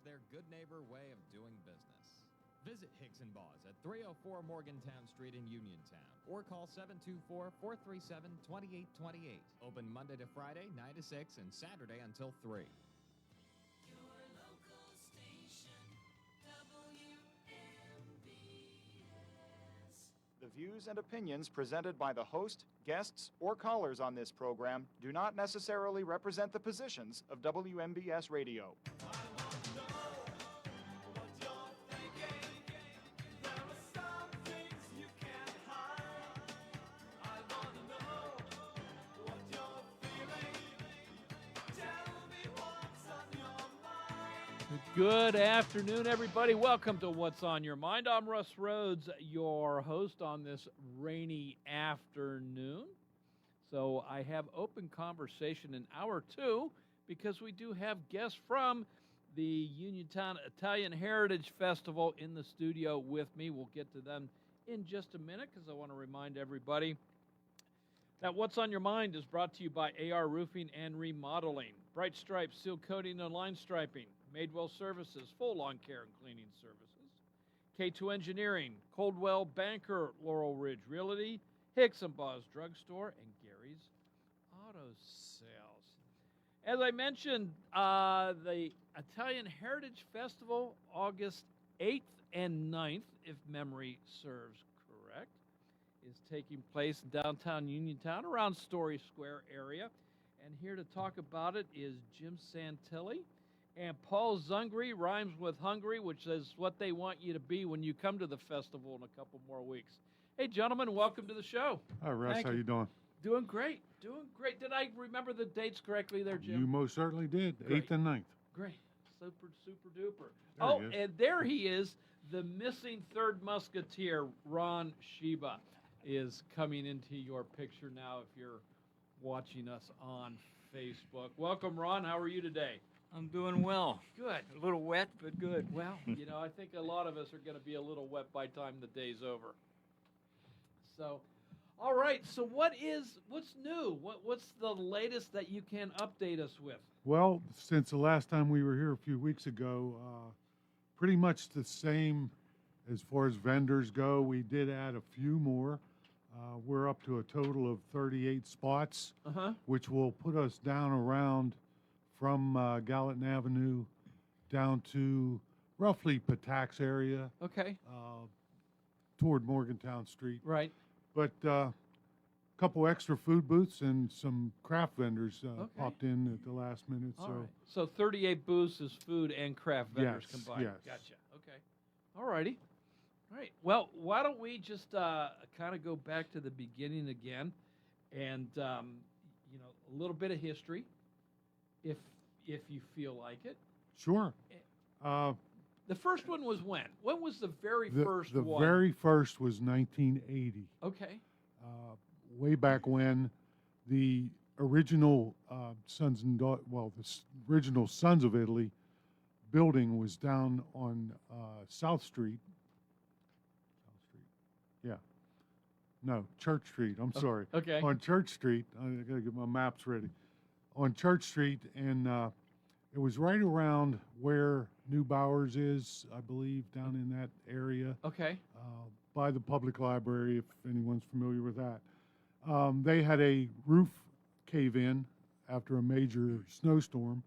their good neighbor way of doing business. Visit Hicks & Boss at 304 Morgantown Street in Uniontown or call 724-437-2828. Open Monday to Friday, 9 to 6 and Saturday until 3. Your local station, WMBS. The views and opinions presented by the host, guests, or callers on this program do not necessarily represent the positions of WMBS Radio. Good afternoon, everybody. Welcome to What's on Your Mind. I'm Russ Rhodes, your host on this rainy afternoon. So I have open conversation in hour two because we do have guests from the Uniontown Italian Heritage Festival in the studio with me. We'll get to them in just a minute because I want to remind everybody that What's on Your Mind is brought to you by AR Roofing and Remodeling, Bright Stripes, Seal Coating and Line Striping, Madewell Services, full lawn care and cleaning services, K2 Engineering, Coldwell Banker, Laurel Ridge Realty, Hicks & Boss Drugstore, and Gary's Auto Sales. As I mentioned, the Italian Heritage Festival, August 8th and 9th, if memory serves correct, is taking place in downtown Uniontown around Story Square area. And here to talk about it is Jim Santilli. And Paul Zungry, rhymes with hungry, which is what they want you to be when you come to the festival in a couple more weeks. Hey, gentlemen, welcome to the show. Hi, Russ. How you doing? Doing great. Doing great. Did I remember the dates correctly there, Jim? You most certainly did. Great. 8th and 9th. Great. Super, super duper. There he is. And there he is, the missing third musketeer, Ron Sheba, is coming into your picture now if you're watching us on Facebook. Welcome, Ron. How are you today? I'm doing well. Good. A little wet, but good. Well, I think a lot of us are going to be a little wet by the time the day's over. So, all right. So what's new? What's the latest that you can update us with? Well, since the last time we were here a few weeks ago, pretty much the same as far as vendors go. We did add a few more. We're up to a total of 38 spots, which will put us down around from Gallatin Avenue down to roughly Patax area. Okay. Toward Morgantown Street. Right. But a couple extra food booths and some craft vendors popped in at the last minute. All right. So 38 booths is food and craft vendors combined. Yes. Gotcha. Okay. All righty. All right. Well, why don't we just kind of go back to the beginning again and, a little bit of history, if you feel like it. Sure. The first one was when? When was the very first the one? The very first was 1980. Okay. Way back when the original original Sons of Italy building was down on South Street. Yeah. No, Church Street. I'm sorry. Okay. On Church Street. I got to get my maps ready. On Church Street, and it was right around where New Bowers is, I believe, down in that area. Okay. By the public library, if anyone's familiar with that. They had a roof cave in after a major snowstorm,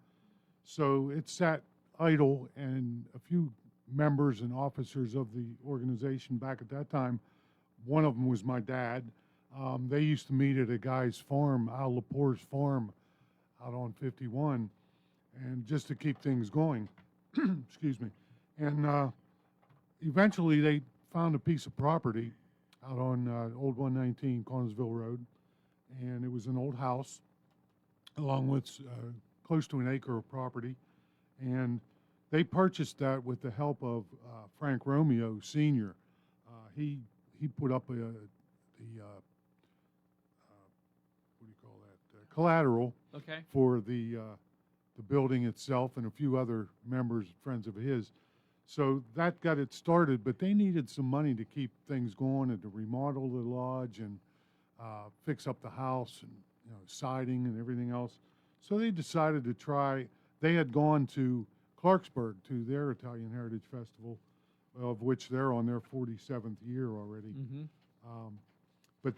so it sat idle, and a few members and officers of the organization back at that time, one of them was my dad. They used to meet at a guy's farm, Al Lepore's farm, out on 51, and just to keep things going. Excuse me. And eventually they found a piece of property out on Old 119 Connersville Road, and it was an old house along with close to an acre of property, and they purchased that with the help of Frank Romeo Sr. He put up collateral for the building itself and a few other members, friends of his. So that got it started, but they needed some money to keep things going and to remodel the lodge and fix up the house and siding and everything else. So they decided to try. They had gone to Clarksburg to their Italian Heritage Festival, of which they're on their 47th year already. But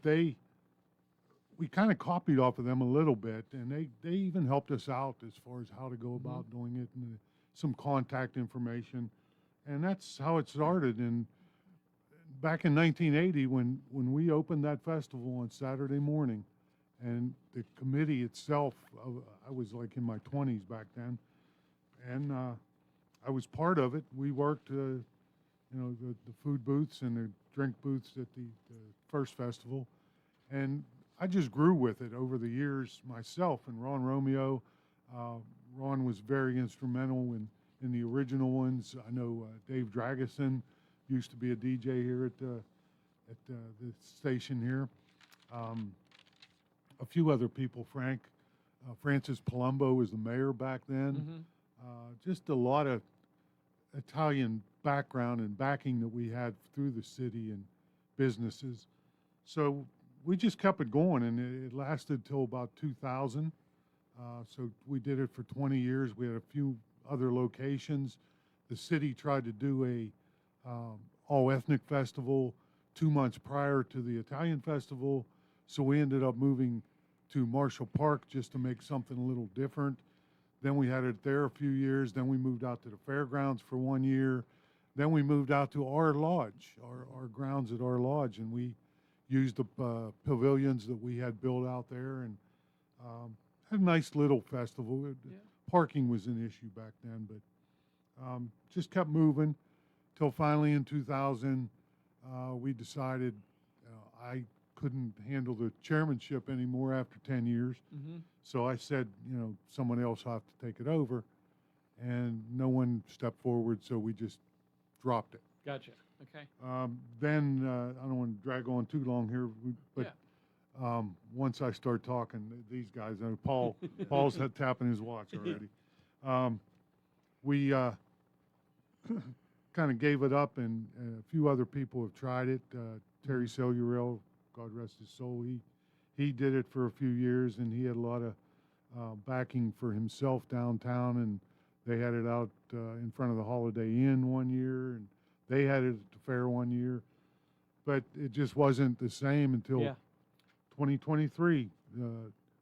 we kind of copied off of them a little bit, and they even helped us out as far as how to go about doing it and some contact information. And that's how it started. And back in 1980, when we opened that festival on Saturday morning, and the committee itself, I was like in my 20s back then, and I was part of it. We worked, the food booths and the drink booths at the first festival, and I just grew with it over the years myself. And Ron Romeo, Ron was very instrumental in the original ones. I know Dave Drageson used to be a DJ here at the station here. A few other people, Francis Palumbo was the mayor back then. Just a lot of Italian background and backing that we had through the city and businesses. So we just kept it going, and it lasted till about 2000. So we did it for 20 years. We had a few other locations. The city tried to do a all-ethnic festival 2 months prior to the Italian festival, so we ended up moving to Marshall Park just to make something a little different. Then we had it there a few years. Then we moved out to the fairgrounds for 1 year. Then we moved out to our lodge, our grounds at our lodge, and we used the pavilions that we had built out there, and had a nice little festival. Parking was an issue back then, but just kept moving till finally in 2000, we decided I couldn't handle the chairmanship anymore after 10 years. So I said, someone else will have to take it over, and no one stepped forward, so we just dropped it. Gotcha. Okay. Then I don't want to drag on too long here, but once I start talking, these guys, Paul's tapping his watch already. We kind of gave it up, and a few other people have tried it. Terry Cellurell, God rest his soul, he did it for a few years, and he had a lot of backing for himself downtown, and they had it out in front of the Holiday Inn 1 year, and they had it at the fair 1 year, but it just wasn't the same until 2023.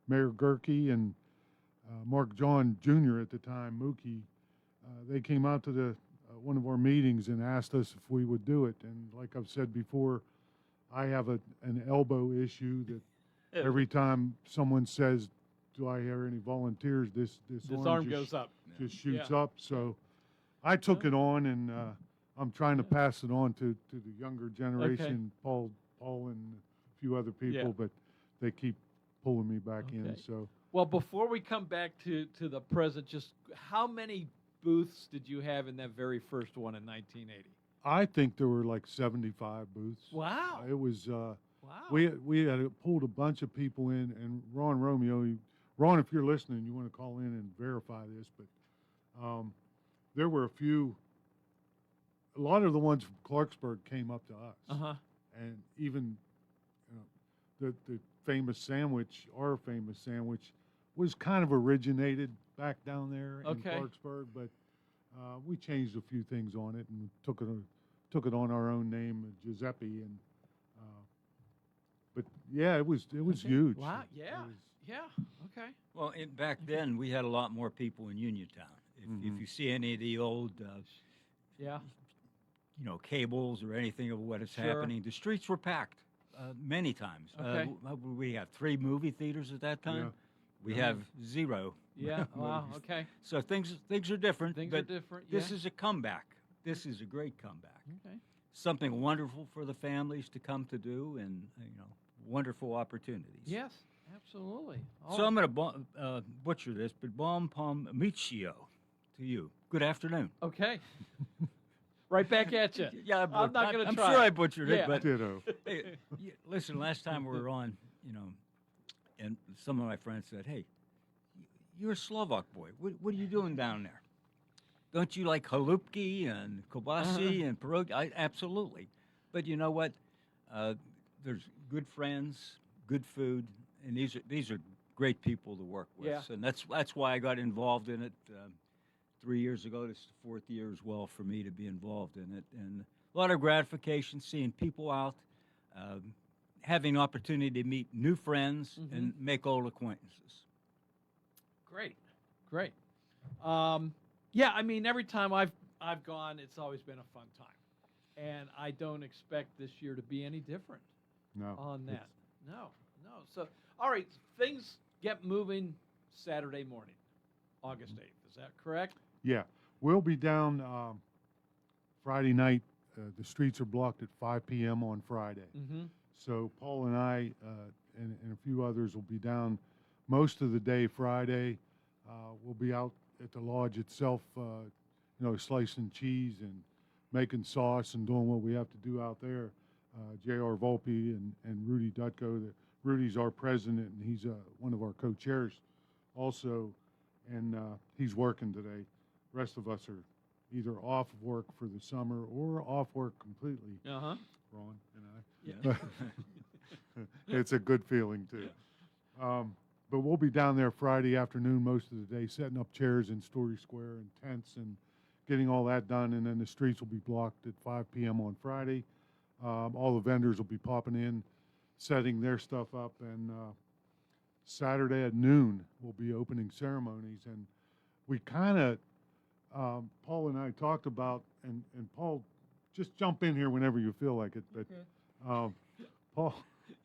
Mayor Gerke and Mark John Jr. at the time, Mookie, they came out to one of our meetings and asked us if we would do it. And like I've said before, I have an elbow issue that every time someone says, "Do I hear any volunteers?" This arm goes up, just shoots up. So I took it on, and I'm trying to pass it on to the younger generation, Paul and a few other people, but they keep pulling me back in. So well, before we come back to the present, just how many booths did you have in that very first one in 1980? I think there were like 75 booths. Wow. It was wow. We had pulled a bunch of people in, and Ron Romeo, Ron, if you're listening, you want to call in and verify this, but there were a lot of the ones from Clarksburg came up to us. And even the famous sandwich, our famous sandwich, was kind of originated back down there in Clarksburg, but we changed a few things on it and took it on our own name, Giuseppe, and but yeah, it was huge. Wow, okay. Well, back then we had a lot more people in Uniontown. If you see any of the old, cables or anything of what is happening, the streets were packed many times. We had 3 movie theaters at that time. We have 0. Wow. Okay. So things are different. Things are different. This is a comeback. This is a great comeback. Okay. Something wonderful for the families to come to do, and wonderful opportunities. Yes, absolutely. So I'm going to butcher this, but buon pomeriggio to you. Good afternoon. Okay. Right back at you. Yeah, I'm not going to try. I'm sure I butchered it, but Ditto. hey, listen, last time we were on, and some of my friends said, "Hey, you're a Slovak boy. What are you doing down there? Don't you like halupki and kobasi and pierogi?" Absolutely. But you know what? There's good friends, good food, and these are great people to work with. Yeah. And that's why I got involved in it 3 years ago. This is the 4th year as well for me to be involved in it. And a lot of gratification seeing people out, having opportunity to meet new friends and make old acquaintances. Great, great. Yeah, I mean, every time I've gone, it's always been a fun time, and I don't expect this year to be any different No. on that. No. So, all right, things get moving Saturday morning, August 8th. Is that correct? Yeah. We'll be down Friday night. The streets are blocked at 5 p.m. on Friday. Mm-hmm. So Paul and I and a few others will be down most of the day Friday. We'll be out at the lodge itself, slicing cheese and making sauce and doing what we have to do out there. J.R. Volpe and Rudy Dutko. Rudy's our president, and he's one of our co-chairs also, and he's working today. The rest of us are either off work for the summer or off work completely. Uh-huh. Ron and I. Yeah. It's a good feeling, too. But we'll be down there Friday afternoon most of the day, setting up chairs in Story Square and tents and getting all that done. And then the streets will be blocked at 5 p.m. on Friday. All the vendors will be popping in, setting their stuff up. And Saturday at noon will be opening ceremonies. And we kind of, Paul and I talked about, and Paul, just jump in here whenever you feel like it. But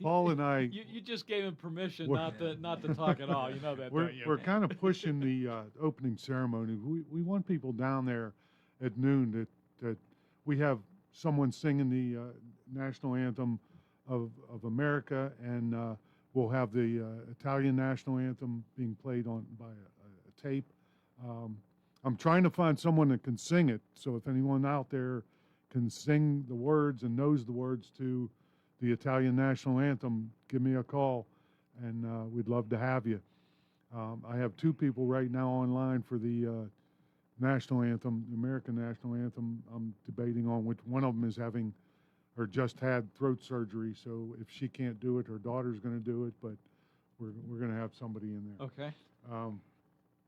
Paul and I, You just gave him permission not to talk at all. You know that, don't you? we're kind of pushing the opening ceremony. We want people down there at noon that we have someone singing the national anthem of America, and we'll have the Italian national anthem being played by a tape. I'm trying to find someone that can sing it. So if anyone out there can sing the words and knows the words to the Italian national anthem, give me a call, and we'd love to have you. I have 2 people right now online for the national anthem, the American national anthem. I'm debating on which one of them is having or just had throat surgery. So if she can't do it, her daughter's going to do it, but we're going to have somebody in there. Okay.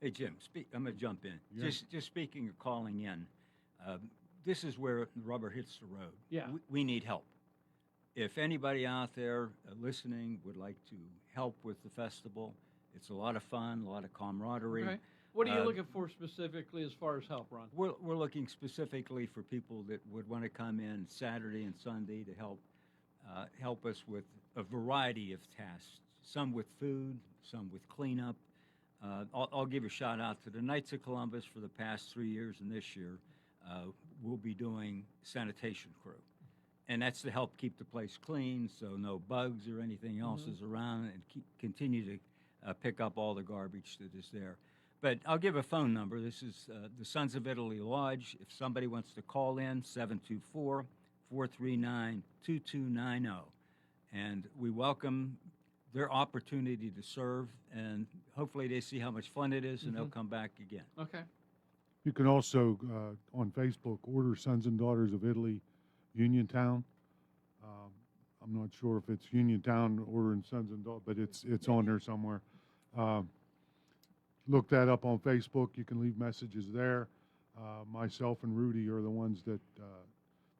Hey, Jim, I'm going to jump in. Yeah. Just speaking of calling in, this is where the rubber hits the road. Yeah. We need help. If anybody out there listening would like to help with the festival, it's a lot of fun, a lot of camaraderie. Okay. What are you looking for specifically as far as help, Ron? We're looking specifically for people that would want to come in Saturday and Sunday to help us with a variety of tasks, some with food, some with cleanup. I'll give a shout out to the Knights of Columbus for the past 3 years, and this year we'll be doing sanitation crew. And that's to help keep the place clean so no bugs or anything else is around, and continue to pick up all the garbage that is there. But I'll give a phone number. This is the Sons of Italy Lodge. If somebody wants to call in, 724-439-2290. And we welcome their opportunity to serve, and hopefully they see how much fun it is, and they'll come back again. Okay. You can also, on Facebook, order Sons and Daughters of Italy, Uniontown. I'm not sure if it's Uniontown ordering Sons and Daughters, but it's on there somewhere. Look that up on Facebook. You can leave messages there. Myself and Rudy are the ones that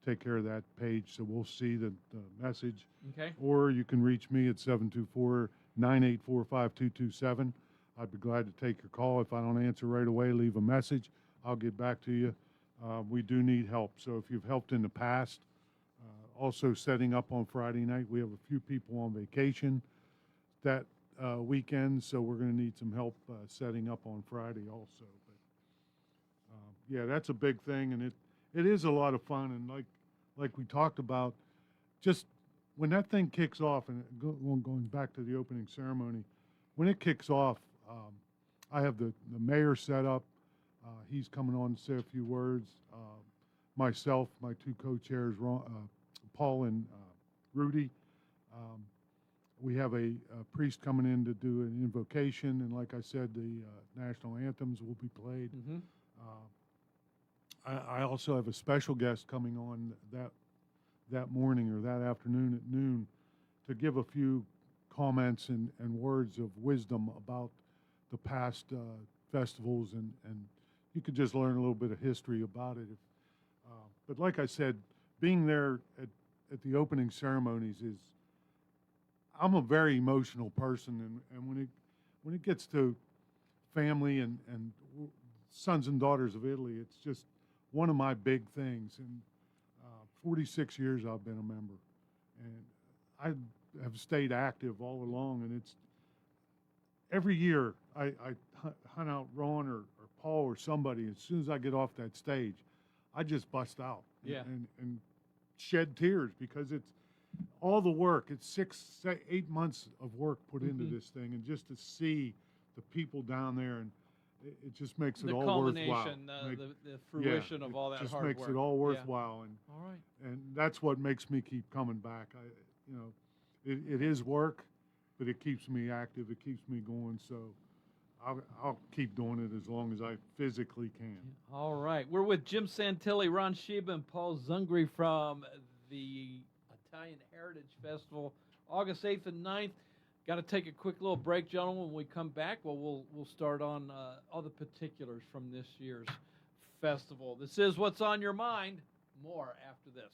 take care of that page, so we'll see the message. Okay. Or you can reach me at 724-984-5227. I'd be glad to take your call. If I don't answer right away, leave a message. I'll get back to you. We do need help. So if you've helped in the past, also setting up on Friday night, we have a few people on vacation that weekend, so we're going to need some help setting up on Friday also. But yeah, that's a big thing, and it is a lot of fun. And like we talked about, just when that thing kicks off, and going back to the opening ceremony, when it kicks off, I have the mayor set up. He's coming on to say a few words. Myself, my 2 co-chairs, Paul and Rudy. We have a priest coming in to do an invocation, and like I said, the national anthems will be played. I also have a special guest coming on that morning or that afternoon at noon to give a few comments and words of wisdom about the past festivals and you could just learn a little bit of history about it. But like I said, being there at the opening ceremonies I'm a very emotional person, and when it gets to family and sons and daughters of Italy, it's just one of my big things. And 46 years I've been a member, and I have stayed active all along. And it's every year I hunt out Ron or Paul or somebody. As soon as I get off that stage, I just bust out and shed tears, because it's all the work. It's 8 months of work put into this thing, and just to see the people down there, and it just makes it all worthwhile. The fruition of all that hard work. Just makes it all worthwhile, and all right. And that's what makes me keep coming back. It is work, but it keeps me active. It keeps me going. So I'll keep doing it as long as I physically can. All right. We're with Jim Santilli, Ron Sheba, and Paul Zungri from the Italian Heritage Festival, August 8th and 9th. Got to take a quick little break, gentlemen. When we come back, we'll start on all the particulars from this year's festival. This is What's on Your Mind. More after this.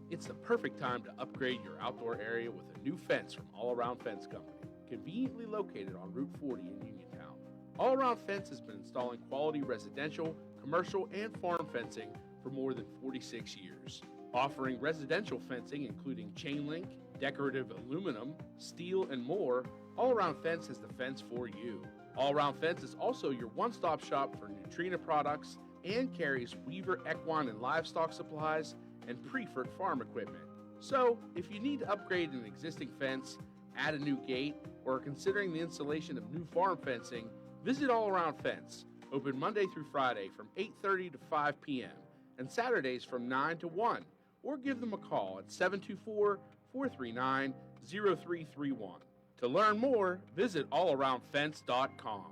It's the perfect time to upgrade your outdoor area with a new fence from All Around Fence Company, conveniently located on Route 40 in Uniontown. All Around Fence has been installing quality residential, commercial, and farm fencing for more than 46 years. Offering residential fencing including chain link, decorative aluminum, steel, and more, All Around Fence has the fence for you. All Around Fence is also your one-stop shop for Neutrina products and carries Weaver equine and livestock supplies and Preferred farm equipment. So, if you need to upgrade an existing fence, add a new gate, or are considering the installation of new farm fencing, visit All Around Fence, open Monday through Friday from 8:30 to 5 p.m. and Saturdays from 9 to 1, or give them a call at 724-439-0331. To learn more, visit allaroundfence.com.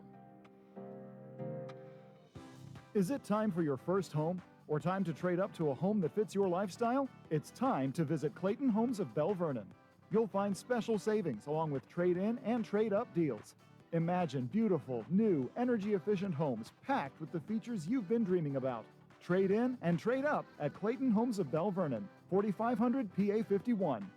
Is it time for your first home? Or time to trade up to a home that fits your lifestyle? It's time to visit Clayton Homes of Bell Vernon. You'll find special savings along with trade-in and trade-up deals. Imagine beautiful, new, energy-efficient homes packed with the features you've been dreaming about. Trade in and trade up at Clayton Homes of Bell Vernon, 4500 PA 51.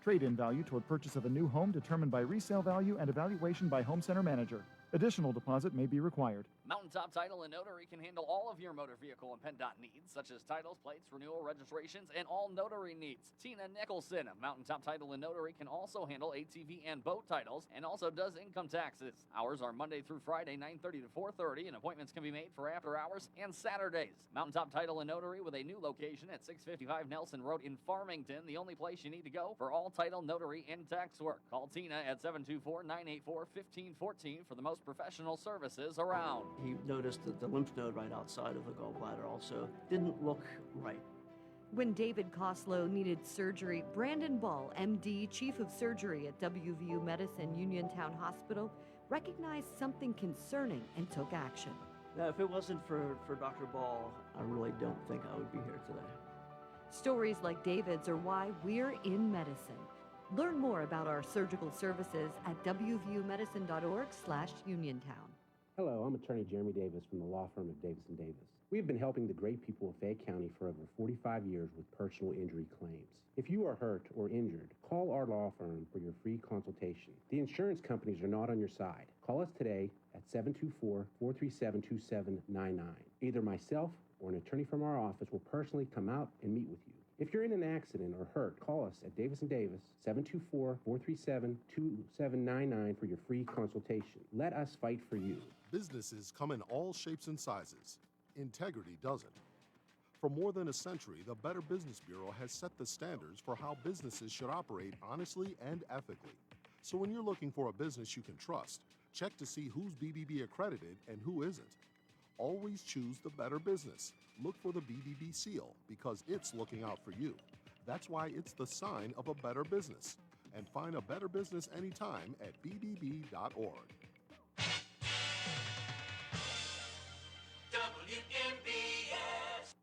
Trade-in value toward purchase of a new home determined by resale value and evaluation by home center manager. Additional deposit may be required. Mountaintop Title and Notary can handle all of your motor vehicle and PennDOT needs, such as titles, plates, renewal, registrations, and all notary needs. Tina Nicholson of Mountaintop Title and Notary can also handle ATV and boat titles, and also does income taxes. Hours are Monday through Friday, 9:30 to 4:30, and appointments can be made for after hours and Saturdays. Mountaintop Title and Notary with a new location at 655 Nelson Road in Farmington, the only place you need to go for all title, notary, and tax work. Call Tina at 724-984-1514 for the most professional services around. He noticed that the lymph node right outside of the gallbladder also didn't look right. When David Koslow needed surgery, Brandon Ball, MD, Chief of Surgery at WVU Medicine Uniontown Hospital, recognized something concerning and took action. Now, if it wasn't for Dr. Ball, I really don't think I would be here today. Stories like David's are why we're in medicine. Learn more about our surgical services at wvumedicine.org/Uniontown. Hello, I'm attorney Jeremy Davis from the law firm of Davis & Davis. We've been helping the great people of Fayette County for over 45 years with personal injury claims. If you are hurt or injured, call our law firm for your free consultation. The insurance companies are not on your side. Call us today at 724-437-2799. Either myself or an attorney from our office will personally come out and meet with you. If you're in an accident or hurt, call us at Davis & Davis, 724-437-2799 for your free consultation. Let us fight for you. Businesses come in all shapes and sizes. Integrity doesn't. For more than a century, the Better Business Bureau has set the standards for how businesses should operate honestly and ethically. So when you're looking for a business you can trust, check to see who's BBB accredited and who isn't. Always choose the Better Business. Look for the BBB seal because it's looking out for you. That's why it's the sign of a better business. And find a better business anytime at bbb.org. WMBS.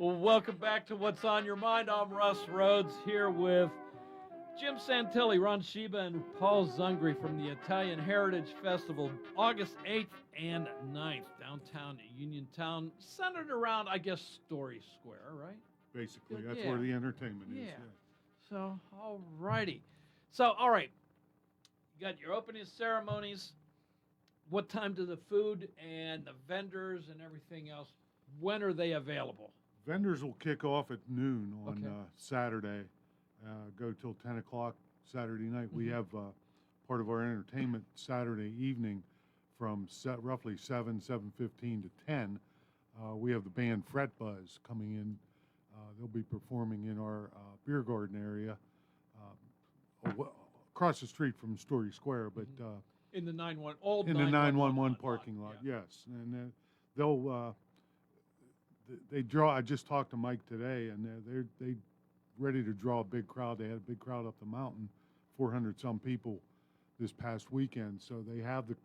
Well, welcome back to What's on Your Mind. I'm Russ Rhodes here with Jim Santilli, Ron Sheba, and Paul Zungri from the Italian Heritage Festival, August 8th and 9th, downtown Uniontown, centered around, I guess, Story Square, right? Basically, Yeah. that's where the entertainment is. Yeah. Yeah. So, all righty. So, all right. You got your opening ceremonies. What time do the food and the vendors and everything else, when are they available? Vendors will kick off at noon on Okay. Saturday, go till 10 o'clock Saturday night. We Mhm. have part of our entertainment Saturday evening from roughly 7:15 to 10. We have the band Fret Buzz coming in. They'll be performing in our beer garden area across the street from Story Square, but In the 911 old in the 911 lot, parking lot, yeah. yes. And they'll they draw. I just talked to Mike today, and they ready to draw a big crowd. They had a big crowd up the mountain, 400 some people this past weekend. So they have the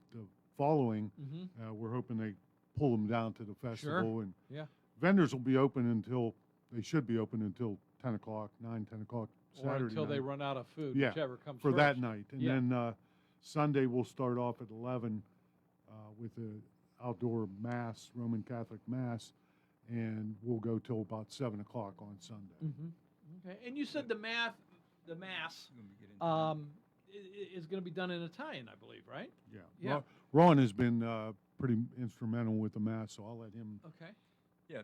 following. Mhm. We're hoping they pull them down to the festival. And Yeah. vendors will be open until they should be open until 10 o'clock, 10 o'clock Or Saturday until they night. run out of food, Yeah, whichever comes for first. that night. And Yeah. then Sunday we'll start off at 11 with the outdoor mass, Roman Catholic mass, and we'll go till about 7 o'clock on Sunday. Okay. And you said the mass We're gonna get into is going to be done in Italian, I believe, right? Yeah. Yeah. Ron has been pretty instrumental with the mass, so I'll let him. Okay. Yeah,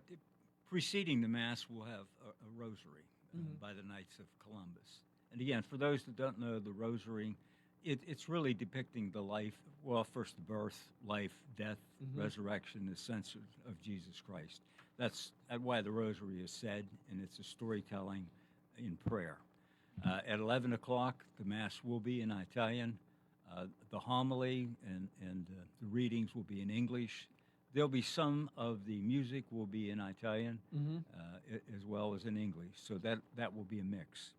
preceding the Mass, we'll have a rosary Mhm. by the Knights of Columbus. And again, for those that don't know the rosary, it's really depicting the life, well, first the birth, life, death, Mhm. resurrection, ascension of Jesus Christ. That's why the rosary is said, and it's a storytelling in prayer. At 11 o'clock, the Mass will be in Italian. The homily and the readings will be in English. There'll be some of the music will be in Italian Mhm. as well as in English, so that will be a mix.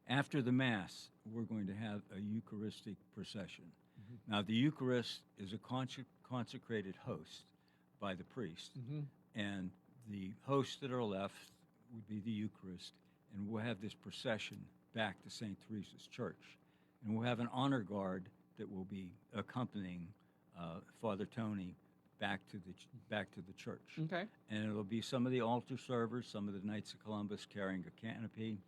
After the Mass, we're going to have a Eucharistic procession. Mm-hmm. Now, the Eucharist is a consecrated host by the priest, Mhm. and the hosts that are left would be the Eucharist, and we'll have this procession back to St. Teresa's Church. And we'll have an honor guard that will be accompanying Father Tony back to the church. Okay. And it'll be some of the altar servers, some of the Knights of Columbus carrying a canopy.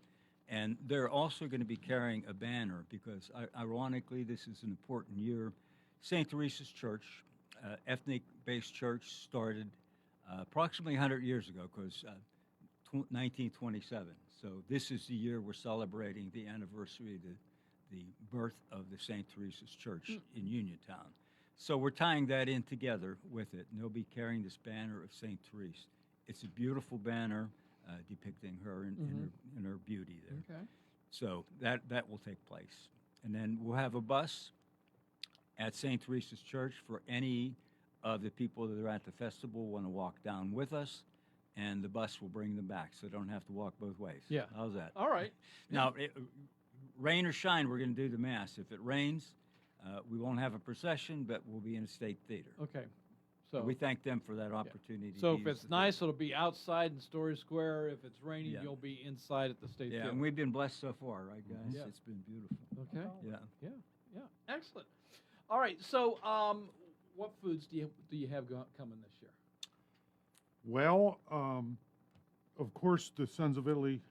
And they're also going to be carrying a banner because, ironically, this is an important year. St. Teresa's Church, ethnic-based church, started approximately 100 years ago, because 1927. So this is the year we're celebrating the anniversary of the birth of the St. Teresa's Church in Uniontown. So we're tying that in together with it, and they'll be carrying this banner of St. Therese. It's a beautiful banner depicting her in her beauty there. Okay. So that will take place. And then we'll have a bus at St. Teresa's Church for any of the people that are at the festival want to walk down with us, and the bus will bring them back, so they don't have to walk both ways. Yeah. How's that? All right. Now, rain or shine, we're going to do the Mass. If it rains, we won't have a procession, but we'll be in a state theater. Okay. So We thank them for that opportunity. So to if use it's the nice, it'll be outside in Story Square. If it's raining, Yeah. you'll be inside at the State Yeah, Theater. and we've been blessed so far, right, guys? Yeah. It's been beautiful. Okay. Yeah. Yeah. Excellent. All right. So, what foods do you have coming this year? Well, of course, the Sons of Italy,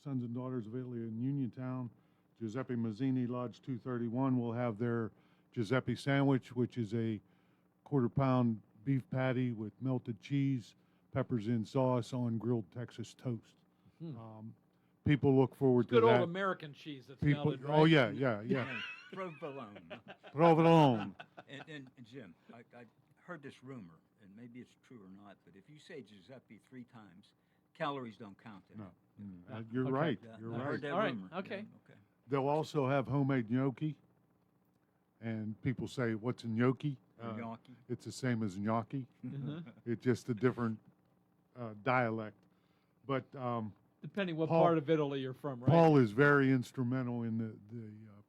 Sons and Daughters of Italy in Uniontown, Giuseppe Mazzini Lodge 231 will have their Giuseppe sandwich, which is a quarter-pound beef patty with melted cheese, peppers in sauce on grilled Texas toast. People look forward to Good that. old American cheese that's People, melted, right? oh yeah. Provolone. Provolone. And Jim, I heard this rumor, and maybe it's true or not, but if you say Giuseppe 3 times, calories don't count in No. it. You're Okay. right. Yeah, You're I right. heard that All right. rumor. Okay. Yeah, okay. They'll also have homemade gnocchi. And people say, what's a gnocchi? Gnocchi. It's the same as gnocchi. Mhm. It's just a different dialect. But Depending what Paul- part of Italy you're from, right? Paul is very instrumental in the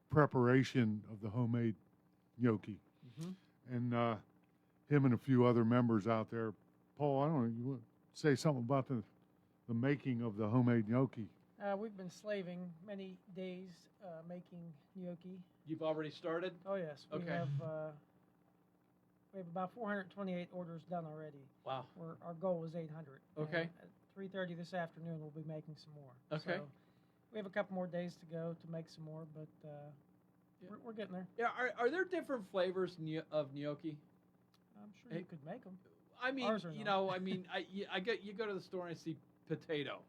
preparation of the homemade gnocchi. Mhm. And him and a few other members out there. Paul, I don't know, you want to say something about the the making of the homemade gnocchi? We've been slaving many days making gnocchi. You've already started? Oh yes, we have about 428 orders done already. Wow. Our goal is 800. Okay. At 3:30 this afternoon, we'll be making some more. Okay. So we have a couple more days to go to make some more, but we're getting there. Yeah. Are there different flavors of gnocchi? I'm sure you could make them. I mean, Ours are you not. know, I mean, you go to the store and I see potato,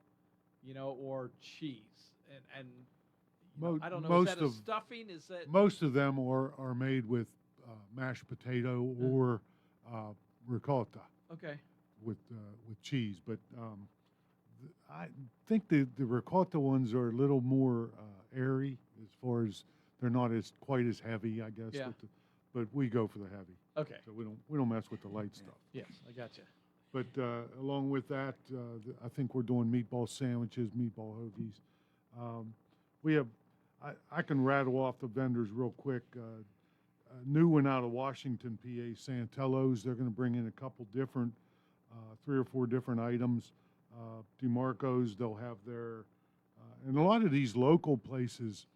you know, or cheese, and you know, I don't know. Is that a stuffing? Is that most of them are made with mashed potato or ricotta. Okay. With cheese, but I think the ricotta ones are a little more airy as far as they're not quite as heavy, I guess. Yeah. But we go for the heavy. Okay. So we don't mess with the light stuff. Yes, I got you. But along with that, I think we're doing meatball sandwiches, meatball hoagies. We have, I can rattle off the vendors real quick. A new one out of Washington, PA, Santello's. They're going to bring in a couple different, 3 or 4 different items. DeMarco's, they'll have their, and a lot of these local places,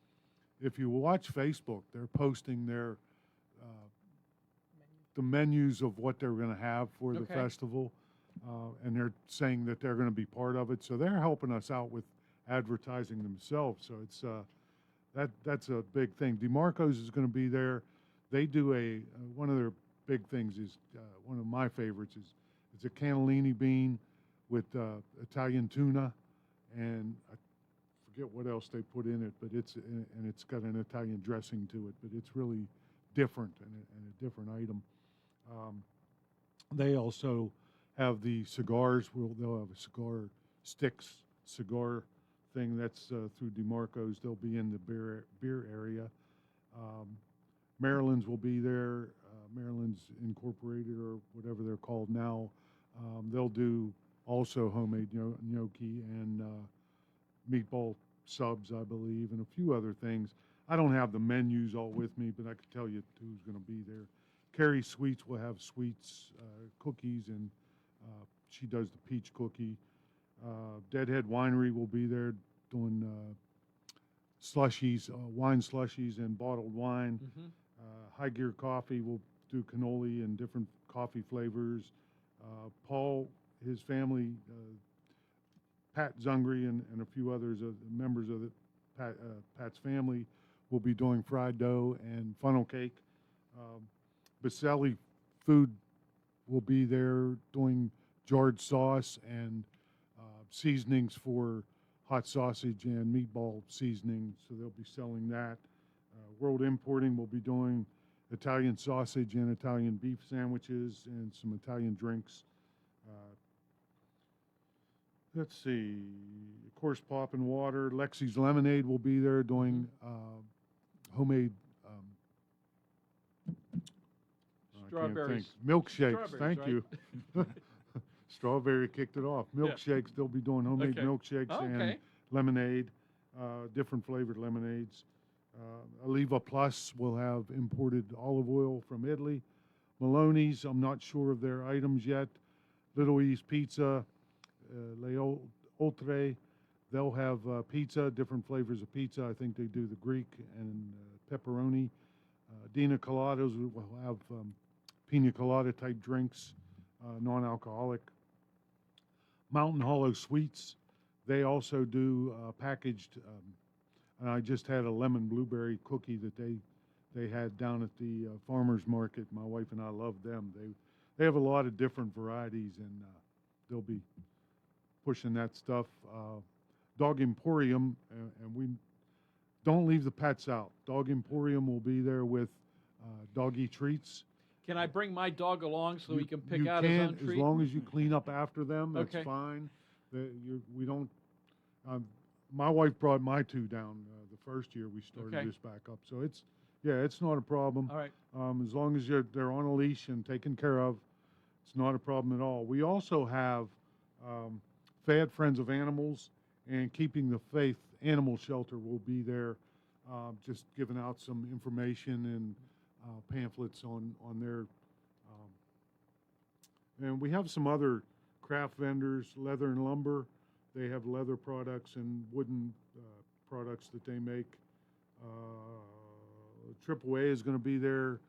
if you watch Facebook, they're posting their the menus of what they're going to have for the festival, and they're saying that they're going to be part of it. So they're helping us out with advertising themselves. So it's that's a big thing. DeMarco's is going to be there. They do one of their big things is one of my favorites is it's a cannellini bean with Italian tuna, and I forget what else they put in it, but it's got an Italian dressing to it. But it's really different and a different item. They also have the cigars. They'll have a cigar thing that's through DeMarco's. They'll be in the beer area. Maryland's will be there. Maryland's Incorporated or whatever they're called now. They'll do also homemade gnocchi and meatball subs, I believe, and a few other things. I don't have the menus all with me, but I could tell you who's going to be there. Carrie Sweets will have sweets, cookies, and she does the peach cookie. Deadhead Winery will be there doing slushies, wine slushies and bottled wine. High Gear Coffee will do cannoli and different coffee flavors. Paul, his family, Pat Zungri and a few others, members of Pat's family, will be doing fried dough and funnel cake. Baselli Food will be there doing jarred sauce and seasonings for hot sausage and meatball seasoning, so they'll be selling that. World Importing will be doing Italian sausage and Italian beef sandwiches and some Italian drinks. Let's see, of course, Pop and Water. Lexi's Lemonade will be there doing homemade strawberries. Milkshakes, thank you. Strawberry kicked it off. Milkshakes, they'll be doing homemade milkshakes and lemonade, different flavored lemonades. Oliva Plus will have imported olive oil from Italy. Maloney's, I'm not sure of their items yet. Little East Pizza, Le Oltre, they'll have pizza, different flavors of pizza. I think they do the Greek and pepperoni. Dina Coladas will have pina colada type drinks, non-alcoholic. Mountain Hollow Sweets, they also do packaged, and I just had a lemon blueberry cookie that they had down at the farmer's market. My wife and I love them. They have a lot of different varieties, and they'll be pushing that stuff. Dog Emporium, and we don't leave the pets out. Dog Emporium will be there with doggy treats. Can I bring my dog along so he can pick you out can, his own treat? as long as you clean up after them, that's Okay. fine. We don't. My wife brought my 2 down the first year we started this back up, so it's not a problem. All right. As long as they're on a leash and taken care of, it's not a problem at all. We also have Fayette Friends of Animals and Keeping the Faith Animal Shelter will be there, just giving out some information and pamphlets on their. And we have some other craft vendors, Leather and Lumber, They have leather products and wooden products that they make. AAA is going to be there,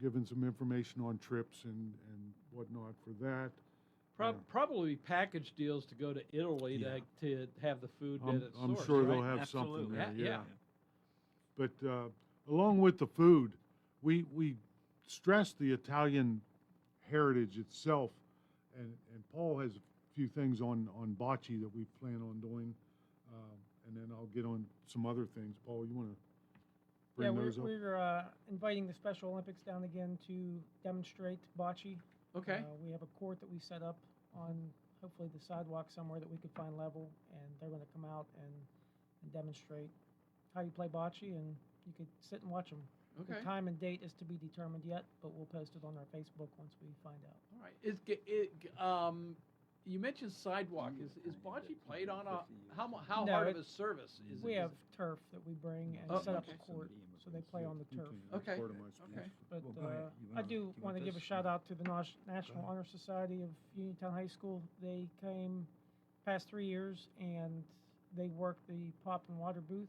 giving some information on trips and whatnot for that. Probably package deals to go to Italy to have the food at its I'm source, sure right? they'll have Absolutely. something there. Yeah. But along with the food, we stress the Italian heritage itself, and Paul has a few things on bocce that we plan on doing, and then I'll get on some other things. Paul, you want to bring those up? We're inviting the Special Olympics down again to demonstrate bocce. Okay. We have a court that we set up on hopefully the sidewalk somewhere that we could find level, and they're going to come out and demonstrate how you play bocce, and you could sit and watch them. Okay. The time and date is to be determined yet, but we'll post it on our Facebook once we find out. All right. You mentioned sidewalk. Is bocce played on a how No, hard of a service is we it? have turf that we bring and Oh, set up okay. a court, so they play on the turf. Okay. Part of my speech. Okay. But Well, go ahead. You I wanna- do you want want to give a this? shout out to the National Honor Society of Uniontown High School. They came past 3 years and they worked the pop and water booth,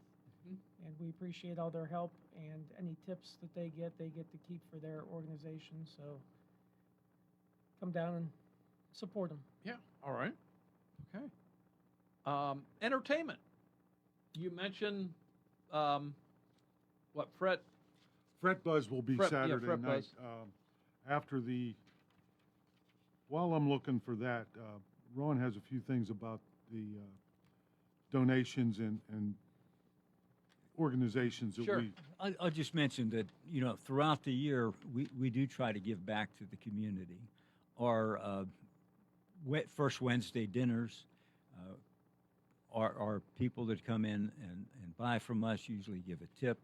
and we appreciate all their help, and any tips that they get to keep for their organization. So come down and support them. Yeah. All right. Okay. Entertainment. You mentioned what Fret Fret Buzz will be Fret- yeah, Saturday Fret night. Buzz. After the, while I'm looking for that, Ron has a few things about the donations and organizations that Sure. we. I'll just mention that, throughout the year, we do try to give back to the community. Our first Wednesday dinners are people that come in and buy from us, usually give a tip.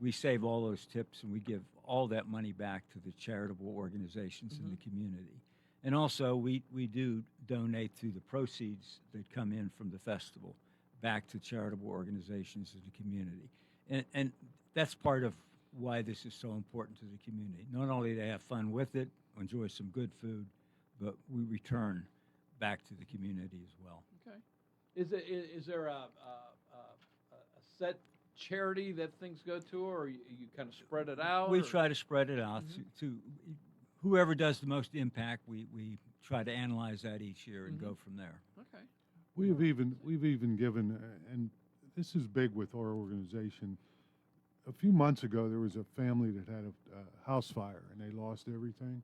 We save all those tips and we give all that money back to the charitable organizations in the community. And also, we do donate through the proceeds that come in from the festival back to charitable organizations in the community. And that's part of why this is so important to the community. Not only to have fun with it, enjoy some good food, but we return back to the community as well. Okay. Is there a set charity that things go to, or you kind of spread it out? We or- try to spread it out to whoever does the most impact. We try to analyze that each year and go from there. Okay. We've even given, and this is big with our organization. A few months ago, there was a family that had a house fire and they lost everything,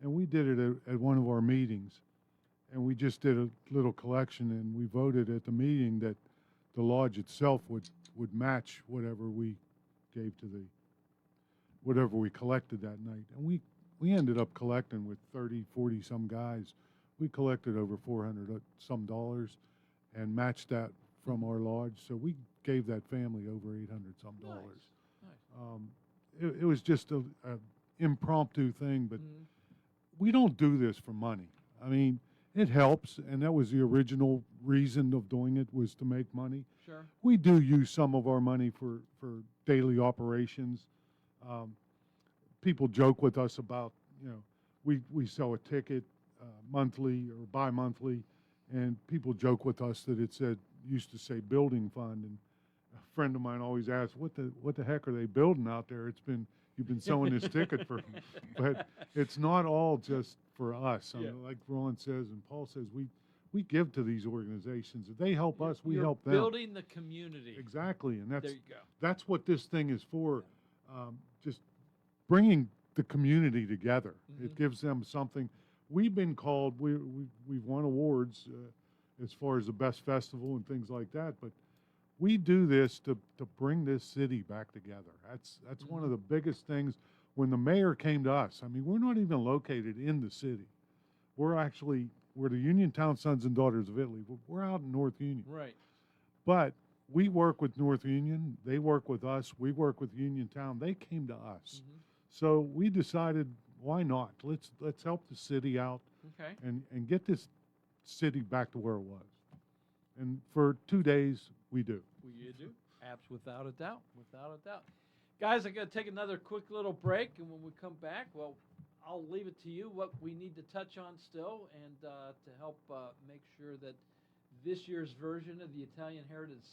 and we did it at one of our meetings, and we just did a little collection, and we voted at the meeting that the lodge itself would match whatever we gave to whatever we collected that night, and we ended up collecting with 30, 40 some guys. We collected over $400 some dollars and matched that from our lodge. So we gave that family over $800 some dollars. Nice. It was just a impromptu thing, but we don't do this for money. I mean, it helps, and that was the original reason of doing it, was to make money. Sure. We do use some of our money for daily operations. People joke with us about, we sell a ticket monthly or bi-monthly, and people joke with us that it used to say building fund, and a friend of mine always asks, what the heck are they building out there? You've been selling this ticket for, but it's not all just for us. I mean, like Ron says and Paul says, we give to these organizations. If they help us, we help them. Building the community. Exactly, and There you go. that's what this thing is for. Just bringing the community together. It gives them something. We've been called. We've won awards as far as the best festival and things like that. But we do this to bring this city back together. That's one of the biggest things. When the mayor came to us, I mean, we're not even located in the city. We're the Uniontown Sons and Daughters of Italy. We're out in North Union. Right. But we work with North Union. They work with us. We work with Uniontown. They came to us. So we decided, why not? Let's help the city out Okay. and get this city back to where it was. And for 2 days, we do. You do. Abs without a doubt. Without a doubt. Guys, I got to take another quick little break, and when we come back, well, I'll leave it to you what we need to touch on still, and to help make sure that this year's version of the Italian Heritage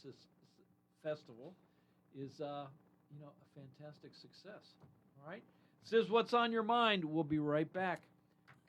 Festival is, a fantastic success. All right? This is What's on Your Mind. We'll be right back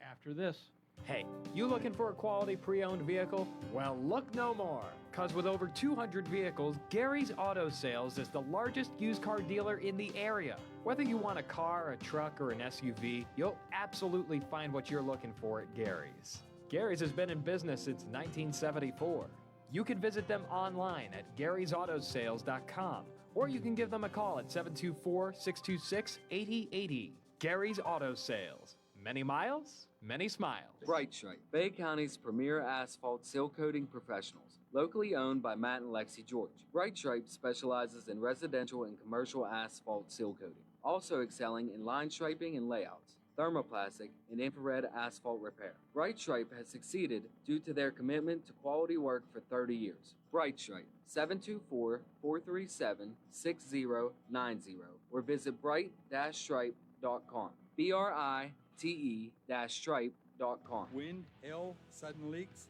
after this. Hey, you looking for a quality pre-owned vehicle? Well, look no more. Cause with over 200 vehicles, Gary's Auto Sales is the largest used car dealer in the area. Whether you want a car, a truck, or an SUV, you'll absolutely find what you're looking for at Gary's. Gary's has been in business since 1974. You can visit them online at Gary'sAutoSales.com, or you can give them a call at 724-626-8080. Gary's Auto Sales. Many miles, many smiles. Bright Stripe, Bay County's premier asphalt seal coating professionals, locally owned by Matt and Lexi George. Bright Stripe specializes in residential and commercial asphalt seal coating, also excelling in line striping and layouts, thermoplastic, and infrared asphalt repair. Bright Stripe has succeeded due to their commitment to quality work for 30 years. Bright Stripe, 724-437-6090, or visit bright-stripe.com. BRITE-stripe.com. Wind, hail, sudden leaks.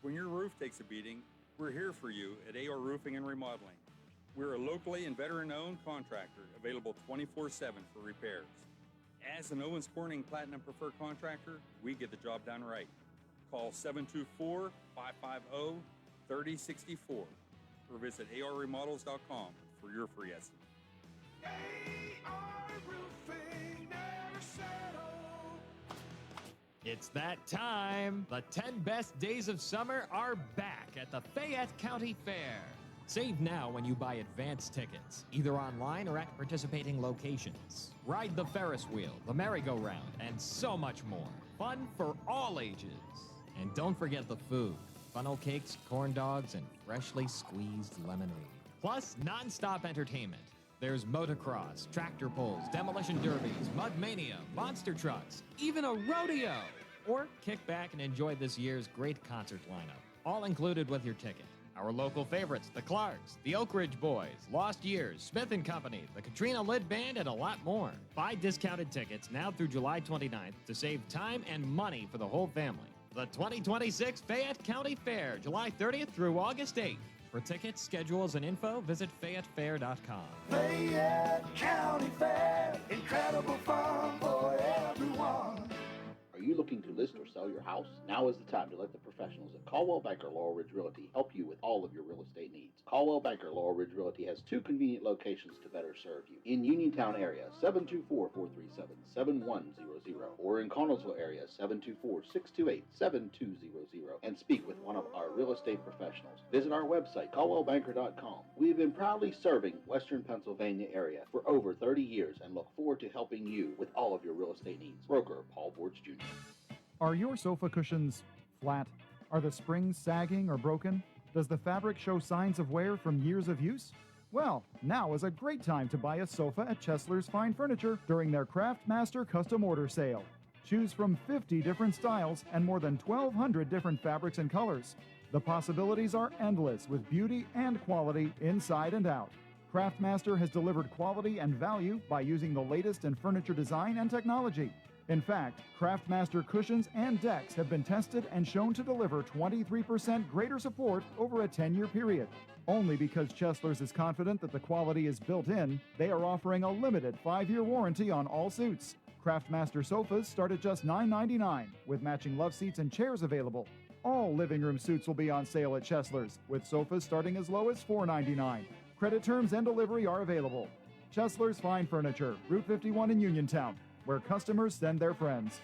When your roof takes a beating, we're here for you at AR Roofing and Remodeling. We're a locally and veteran-owned contractor, available 24/7 for repairs. As an Owens Corning Platinum Preferred Contractor, we get the job done right. Call 724-550-3064 or visit arremodels.com for your free estimate. It's that time. The 10 best days of summer are back at the Fayette County Fair. Save now when you buy advance tickets, either online or at participating locations. Ride the Ferris wheel, the merry-go-round, and so much more. Fun for all ages. And don't forget the food. Funnel cakes, corn dogs, and freshly squeezed lemonade. Plus, non-stop entertainment. There's motocross, tractor pulls, demolition derbies, mud mania, monster trucks, even a rodeo. Or kick back and enjoy this year's great concert lineup, all included with your ticket. Our local favorites, the Clarks, the Oak Ridge Boys, Lost Years, Smith & Company, the Katrina Lid Band, and a lot more. Buy discounted tickets now through July 29th to save time and money for the whole family. The 2026 Fayette County Fair, July 30th through August 8th. For tickets, schedules, and info, visit FayetteFair.com. Fayette County Fair, incredible fun for everyone. Are you looking to list or sell your house? Now is the time to let the professionals at Caldwell Banker Laurel Ridge Realty help you with all of your real estate needs. Caldwell Banker Laurel Ridge Realty has two convenient locations to better serve you. In Uniontown area, 724-437-7100, or in Connellsville area, 724-628-7200, and speak with one of our real estate professionals. Visit our website, caldwellbanker.com. We have been proudly serving Western Pennsylvania area for over 30 years and look forward to helping you with all of your real estate needs. Broker Paul Bortz Jr. Are your sofa cushions flat? Are the springs sagging or broken? Does the fabric show signs of wear from years of use? Well, now is a great time to buy a sofa at Chesler's Fine Furniture during their Craftmaster Custom Order Sale. Choose from 50 different styles and more than 1,200 different fabrics and colors. The possibilities are endless with beauty and quality inside and out. Craftmaster has delivered quality and value by using the latest in furniture design and technology. In fact, Craftmaster cushions and decks have been tested and shown to deliver 23% greater support over a 10-year period. Only because Chesler's is confident that the quality is built in, they are offering a limited 5-year warranty on all suits. Craftmaster sofas start at just $9.99, with matching love seats and chairs available. All living room suits will be on sale at Chesler's, with sofas starting as low as $4.99. Credit terms and delivery are available. Chesler's Fine Furniture, Route 51 in Uniontown, where customers send their friends.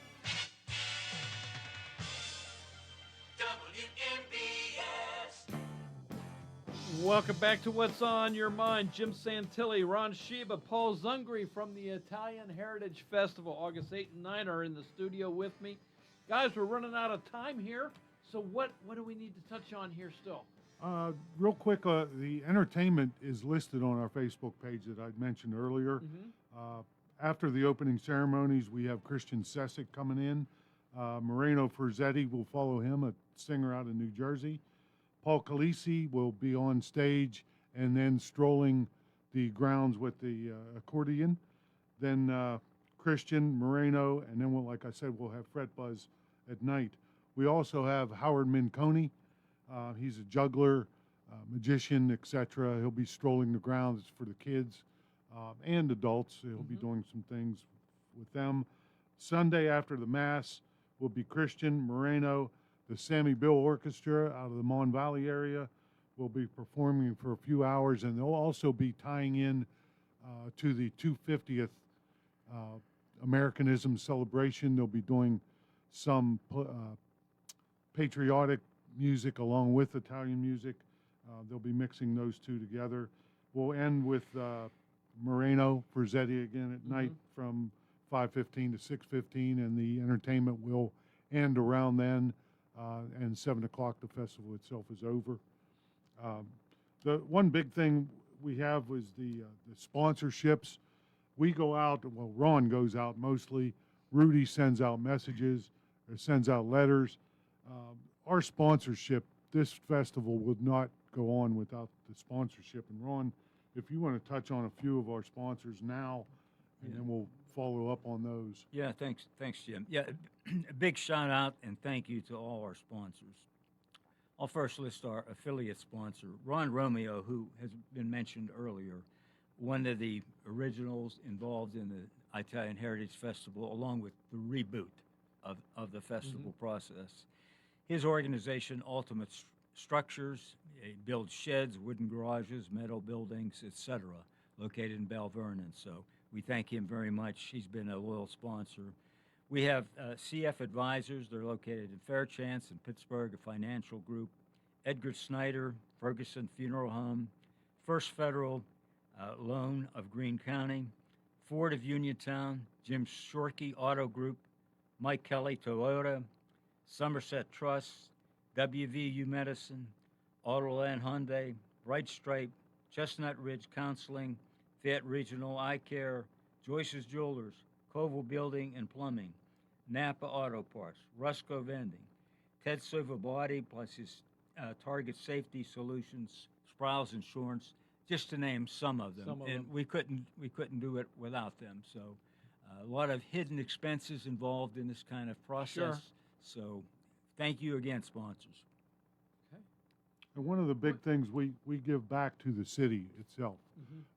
Welcome back to What's on Your Mind. Jim Santilli, Ron Sheba, Paul Zungri from the Italian Heritage Festival, August 8 and 9 are in the studio with me. Guys, we're running out of time here, so what do we need to touch on here still? Real quick, the entertainment is listed on our Facebook page that I'd mentioned earlier. After the opening ceremonies, we have Christian Sessick coming in. Moreno Ferzetti will follow him, a singer out of New Jersey. Paul Calisi will be on stage and then strolling the grounds with the accordion. Then Christian, Moreno, and then, like I said, we'll have Fret Buzz at night. We also have Howard Minconi He's a juggler, magician, etc. He'll be strolling the grounds for the kids and adults. He'll be doing some things with them. Sunday after the Mass will be Christian Moreno. The Sammy Bill Orchestra out of the Mon Valley area will be performing for a few hours, and they'll also be tying in to the 250th Americanism celebration. They'll be doing some patriotic music along with Italian music. They'll be mixing those two together. We'll end with Moreno Ferzetti again at night from 5:15 to 6:15, and the entertainment will end around then. And 7 o'clock, the festival itself is over. The one big thing we have was the sponsorships. We go out, well, Ron goes out mostly. Rudy sends out messages or sends out letters. Our sponsorship, this festival would not go on without the sponsorship. And Ron, if you want to touch on a few of our sponsors now, and then we'll follow up on those. Yeah, thanks, Jim. Yeah, a big shout out and thank you to all our sponsors. I'll first list our affiliate sponsor, Ron Romeo, who has been mentioned earlier, one of the originals involved in the Italian Heritage Festival, along with the reboot of the festival process. His organization, Ultimate Structures, builds sheds, wooden garages, metal buildings, etc., located in Bell Vernon. So we thank him very much. He's been a loyal sponsor. We have CF Advisors. They're located in Fairchance and Pittsburgh, a financial group. Edgar Snyder, Ferguson Funeral Home. First Federal Loan of Greene County. Ford of Uniontown. Jim Shorkey Auto Group. Mike Kelly Toyota. Somerset Trust. WVU Medicine. Autoland Hyundai. Bright Stripe. Chestnut Ridge Counseling. Fayette Regional Eye Care. Joyce's Jewelers. Koval Building and Plumbing. Napa Auto Parts. Rusco Vending. Ted Silva Body plus his Target Safety Solutions. Sprouse Insurance, just to name some of them. We couldn't do it without them. So a lot of hidden expenses involved in this kind of process. Sure. So thank you again, sponsors. And one of the big things we give back to the city itself.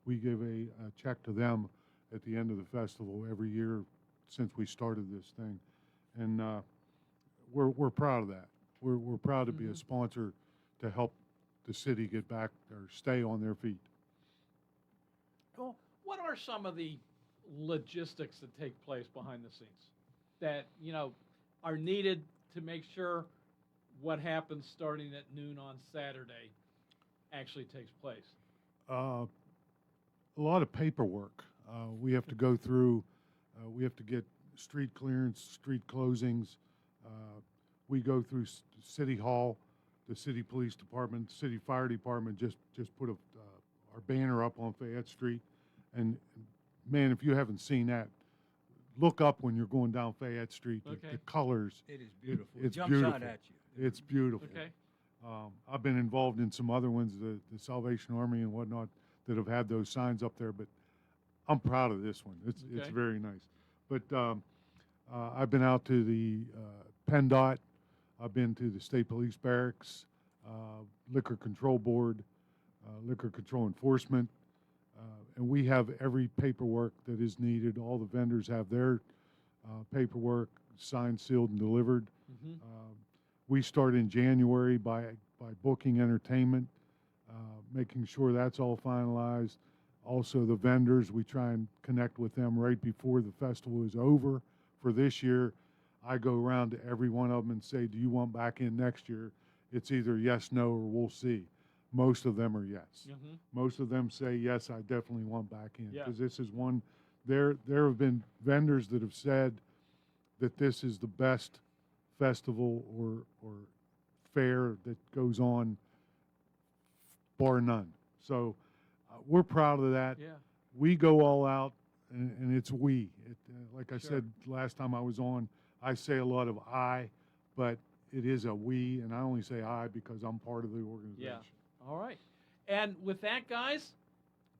We give a check to them at the end of the festival every year since we started this thing, and we're proud of that. We're proud to be a sponsor to help the city get back or stay on their feet. Well, what are some of the logistics that take place behind the scenes that are needed to make sure what happens starting at noon on Saturday actually takes place? A lot of paperwork. We have to go through. We have to get street clearance, street closings. We go through City Hall, the City Police Department, City Fire Department. Just put our banner up on Fayette Street, and man, if you haven't seen that, look up when you're going down Fayette Street. The colors. It is beautiful. It's jumps beautiful. out at you. It's beautiful. Okay. I've been involved in some other ones, the Salvation Army and whatnot, that have had those signs up there, but I'm proud of this one. It's very nice. But I've been out to the PennDOT. I've been to the State Police Barracks, Liquor Control Board, Liquor Control Enforcement, and we have every paperwork that is needed. All the vendors have their paperwork signed, sealed, and delivered. We start in January by booking entertainment, making sure that's all finalized. Also, the vendors, we try and connect with them right before the festival is over. For this year, I go around to every one of them and say, do you want back in next year? It's either yes, no, or we'll see. Most of them are yes. Most of them say, yes, I definitely want back in. Because this is one, there have been vendors that have said that this is the best festival or fair that goes on, bar none. So we're proud of that. Yeah. We go all out, and it's we. Like I said last time I was on, I say a lot of I, but it is a we, and I only say I because I'm part of the organization. Yeah. All right. And with that, guys,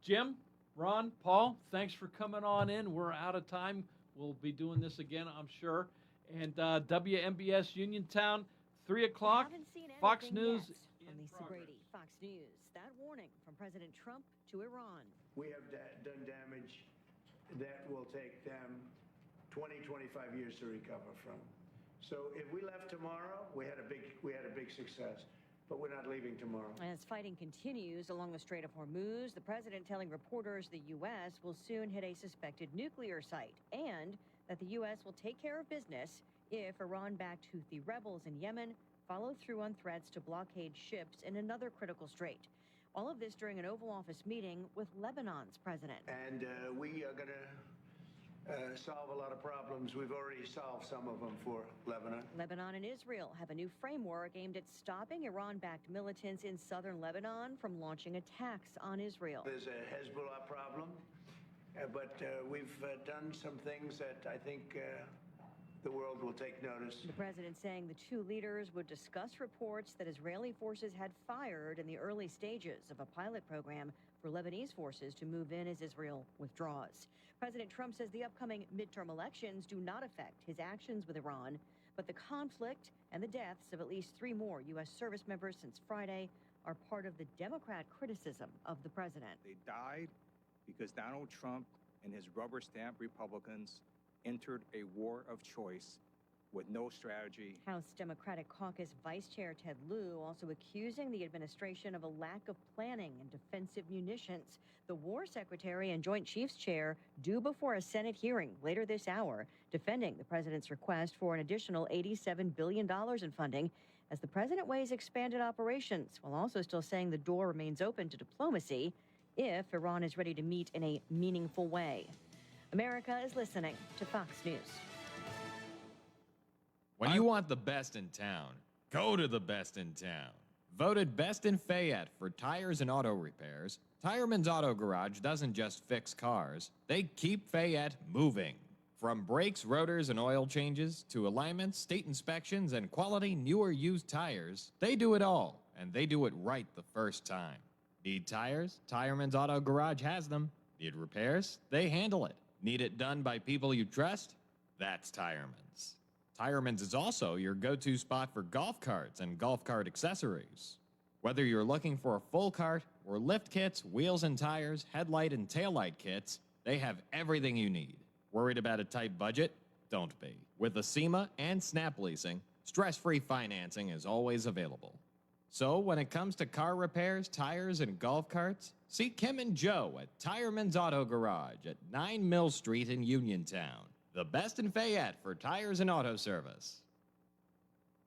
Jim, Ron, Paul, thanks for coming on in. We're out of time. We'll be doing this again, I'm sure. And WMBS Uniontown, 3 o'clock, Fox News. I'm Lisa Brady, Fox News. That warning from President Trump to Iran. We have done damage that will take them 20, 25 years to recover from. So if we left tomorrow, we had a big success. But we're not leaving tomorrow. As fighting continues along the Strait of Hormuz, the president telling reporters the U.S. will soon hit a suspected nuclear site and that the U.S. will take care of business if Iran-backed Houthi rebels in Yemen follow through on threats to blockade ships in another critical strait. All of this during an Oval Office meeting with Lebanon's president. And we are going to solve a lot of problems. We've already solved some of them for Lebanon. Lebanon and Israel have a new framework aimed at stopping Iran-backed militants in southern Lebanon from launching attacks on Israel. There's a Hezbollah problem, but we've done some things that I think the world will take notice. The president saying the two leaders would discuss reports that Israeli forces had fired in the early stages of a pilot program for Lebanese forces to move in as Israel withdraws. President Trump says the upcoming midterm elections do not affect his actions with Iran, but the conflict and the deaths of at least 3 more U.S. service members since Friday are part of the Democrat criticism of the president. They died because Donald Trump and his rubber stamp Republicans entered a war of choice with no strategy. House Democratic Caucus Vice Chair Ted Lieu also accusing the administration of a lack of planning and defensive munitions. The War Secretary and Joint Chiefs Chair due before a Senate hearing later this hour, defending the president's request for an additional $87 billion in funding as the president weighs expanded operations, while also still saying the door remains open to diplomacy if Iran is ready to meet in a meaningful way. America is listening to Fox News. When you want the best in town, go to the best in town. Voted best in Fayette for tires and auto repairs, Tireman's Auto Garage doesn't just fix cars, they keep Fayette moving. From brakes, rotors, and oil changes to alignments, state inspections, and quality newer used tires, they do it all, and they do it right the first time. Need tires? Tireman's Auto Garage has them. Need repairs? They handle it. Need it done by people you trust? That's Tireman's. Tireman's is also your go-to spot for golf carts and golf cart accessories. Whether you're looking for a full cart or lift kits, wheels and tires, headlight and taillight kits, they have everything you need. Worried about a tight budget? Don't be. With Acima and Snap Leasing, stress-free financing is always available. So when it comes to car repairs, tires, and golf carts, see Kim and Joe at Tireman's Auto Garage at 9 Mill Street in Uniontown. The best in Fayette for tires and auto service.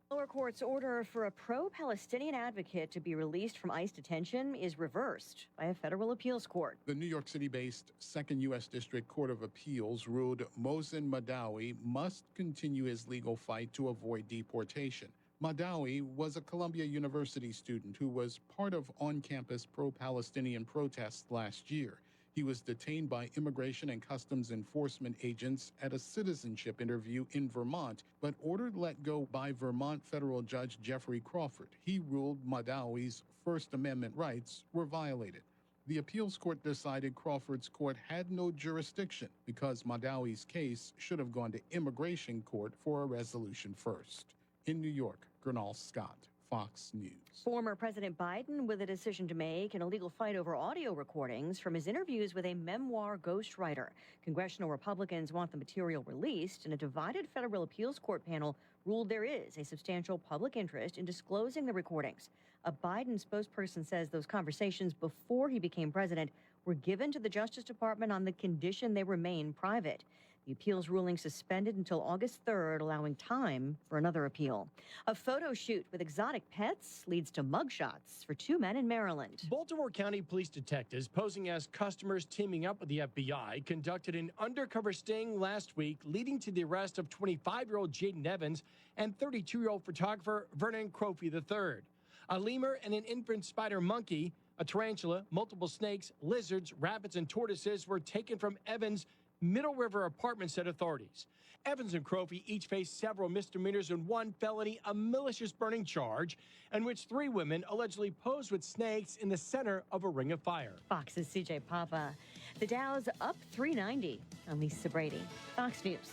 Lower court's order for a pro-Palestinian advocate to be released from ICE detention is reversed by a federal appeals court. The New York City-based 2nd U.S. District Court of Appeals ruled Mohsen Madawi must continue his legal fight to avoid deportation. Madawi was a Columbia University student who was part of on-campus pro-Palestinian protests last year. He was detained by Immigration and Customs Enforcement agents at a citizenship interview in Vermont, but ordered let go by Vermont federal judge Jeffrey Crawford. He ruled Madawi's First Amendment rights were violated. The appeals court decided Crawford's court had no jurisdiction because Madawi's case should have gone to immigration court for a resolution first. In New York, Gernal Scott, Fox News. Former President Biden with a decision to make in a legal fight over audio recordings from his interviews with a memoir ghostwriter. Congressional Republicans want the material released, and a divided federal appeals court panel ruled there is a substantial public interest in disclosing the recordings. A Biden spokesperson says those conversations before he became president were given to the Justice Department on the condition they remain private. The appeals ruling suspended until August 3rd, allowing time for another appeal. A photo shoot with exotic pets leads to mugshots for 2 men in Maryland. Baltimore County police detectives posing as customers teaming up with the FBI conducted an undercover sting last week, leading to the arrest of 25-year-old Jaden Evans and 32-year-old photographer Vernon Crofy III. A lemur and an infant spider monkey, a tarantula, multiple snakes, lizards, rabbits, and tortoises were taken from Evans' Middle River apartment, said authorities. Evans and Crofy each face several misdemeanors and 1 felony, a malicious burning charge, in which 3 women allegedly posed with snakes in the center of a ring of fire. Fox's CJ Papa. The Dow's up 390. I'm Lisa Brady, Fox News.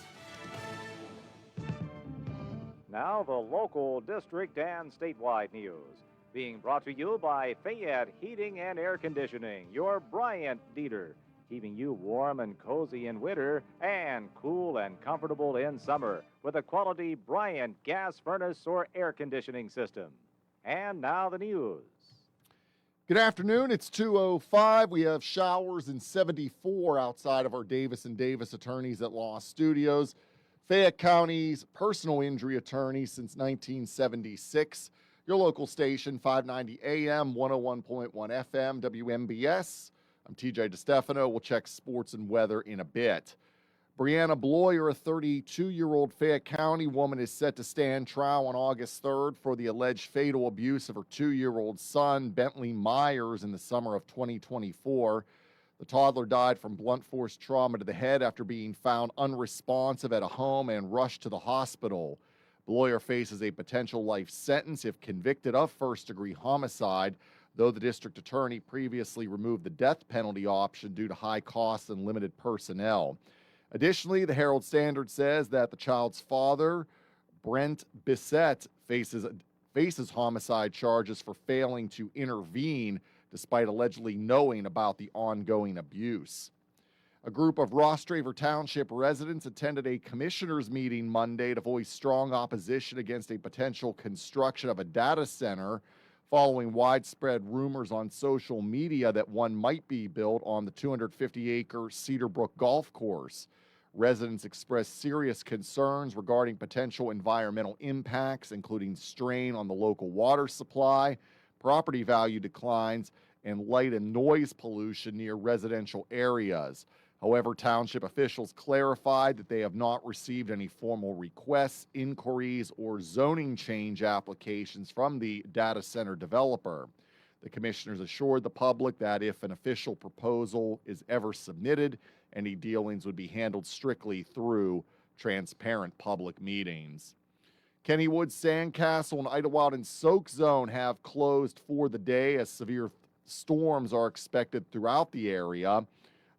Now the local, district, and statewide news. Being brought to you by Fayette Heating and Air Conditioning, your Bryant dealer. Keeping you warm and cozy in winter and cool and comfortable in summer with a quality Bryant gas furnace or air conditioning system. And now the news. Good afternoon. It's 2:05. We have showers in 74 outside of our Davis & Davis Attorneys at Law Studios. Fayette County's personal injury attorney since 1976. Your local station, 590 AM, 101.1 FM, WMBS. I'm TJ DeStefano. We'll check sports and weather in a bit. Brianna Bloyer, a 32-year-old Fayette County woman, is set to stand trial on August 3rd for the alleged fatal abuse of her 2-year-old son, Bentley Myers, in the summer of 2024. The toddler died from blunt force trauma to the head after being found unresponsive at a home and rushed to the hospital. Bloyer faces a potential life sentence if convicted of first-degree homicide, though the district attorney previously removed the death penalty option due to high costs and limited personnel. Additionally, the Herald Standard says that the child's father, Brent Bissett, faces homicide charges for failing to intervene despite allegedly knowing about the ongoing abuse. A group of Rostraver Township residents attended a commissioners' meeting Monday to voice strong opposition against a potential construction of a data center following widespread rumors on social media that one might be built on the 250-acre Cedar Brook Golf Course. Residents expressed serious concerns regarding potential environmental impacts, including strain on the local water supply, property value declines, and light and noise pollution near residential areas. However, township officials clarified that they have not received any formal requests, inquiries, or zoning change applications from the data center developer. The commissioners assured the public that if an official proposal is ever submitted, any dealings would be handled strictly through transparent public meetings. Kennywood, Sandcastle, and Idlewild and Soak Zone have closed for the day as severe storms are expected throughout the area.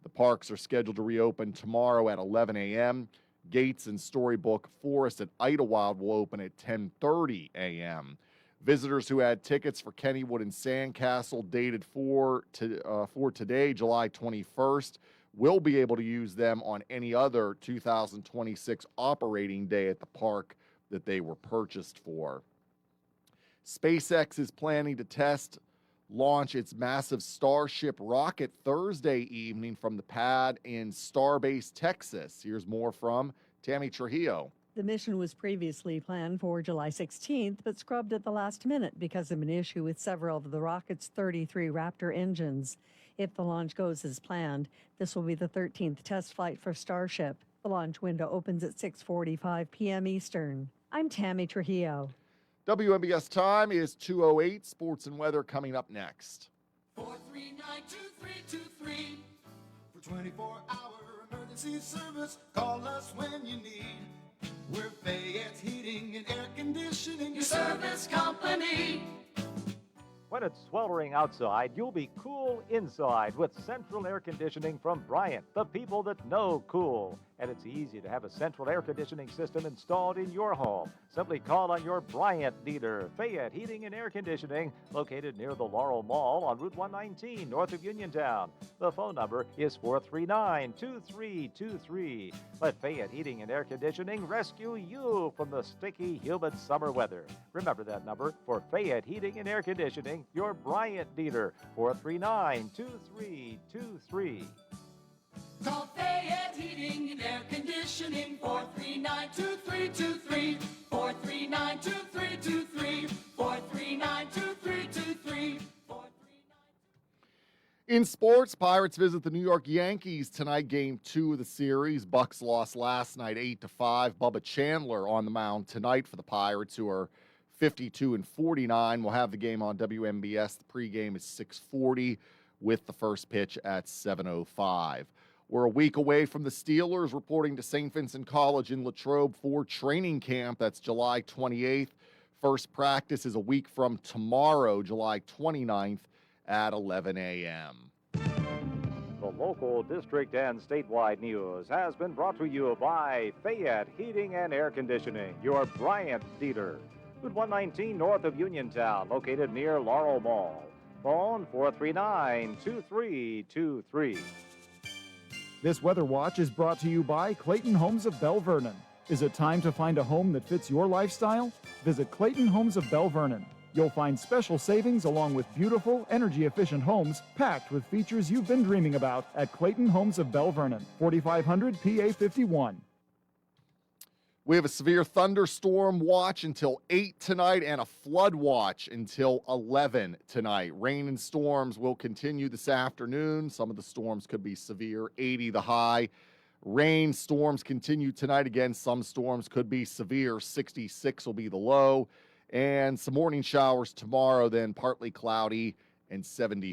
The parks are scheduled to reopen tomorrow at 11 a.m. Gates and Storybook Forest at Idlewild will open at 10:30 a.m. Visitors who had tickets for Kennywood and Sandcastle dated for today, July 21st, will be able to use them on any other 2026 operating day at the park that they were purchased for. SpaceX is planning to launch its massive Starship rocket Thursday evening from the pad in Starbase, Texas. Here's more from Tammy Trujillo. The mission was previously planned for July 16th, but scrubbed at the last minute because of an issue with several of the rocket's 33 Raptor engines. If the launch goes as planned, this will be the 13th test flight for Starship. The launch window opens at 6:45 p.m. Eastern. I'm Tammy Trujillo. WMBS time is 2:08. Sports and weather coming up next. 439-2323 for 24-hour emergency service. Call us when you need. We're Fayette's Heating and Air Conditioning, your service company. When it's sweltering outside, you'll be cool inside with central air conditioning from Bryant, the people that know cool. And it's easy to have a central air conditioning system installed in your home. Simply call on your Bryant dealer, Fayette Heating and Air Conditioning, located near the Laurel Mall on Route 119, north of Uniontown. The phone number is 439-2323. Let Fayette Heating and Air Conditioning rescue you from the sticky, humid summer weather. Remember that number for Fayette Heating and Air Conditioning, your Bryant dealer, 439-2323. Call Fayette Heating and Air Conditioning, 439-2323, 439-2323, 439-2323. In sports, Pirates visit the New York Yankees tonight, game 2 of the series. Bucks lost last night 8-5. Bubba Chandler on the mound tonight for the Pirates, who are 52-49. We'll have the game on WMBS. The pregame is 6:40 with the first pitch at 7:05. We're a week away from the Steelers reporting to St. Vincent College in Latrobe for training camp. That's July 28th. First practice is a week from tomorrow, July 29th at 11 a.m. The local, district, and statewide news has been brought to you by Fayette Heating and Air Conditioning, your Bryant dealer. Route 119 north of Uniontown, located near Laurel Mall. Phone 439-2323. This Weather Watch is brought to you by Clayton Homes of Belle Vernon. Is it time to find a home that fits your lifestyle? Visit Clayton Homes of Belle Vernon. You'll find special savings along with beautiful, energy-efficient homes packed with features you've been dreaming about at Clayton Homes of Belle Vernon, 4500 PA 51. We have a severe thunderstorm watch until 8 tonight and a flood watch until 11 tonight. Rain and storms will continue this afternoon. Some of the storms could be severe, 80 the high. Rain storms continue tonight. Again, some storms could be severe, 66 will be the low. And some morning showers tomorrow, then partly cloudy and 70.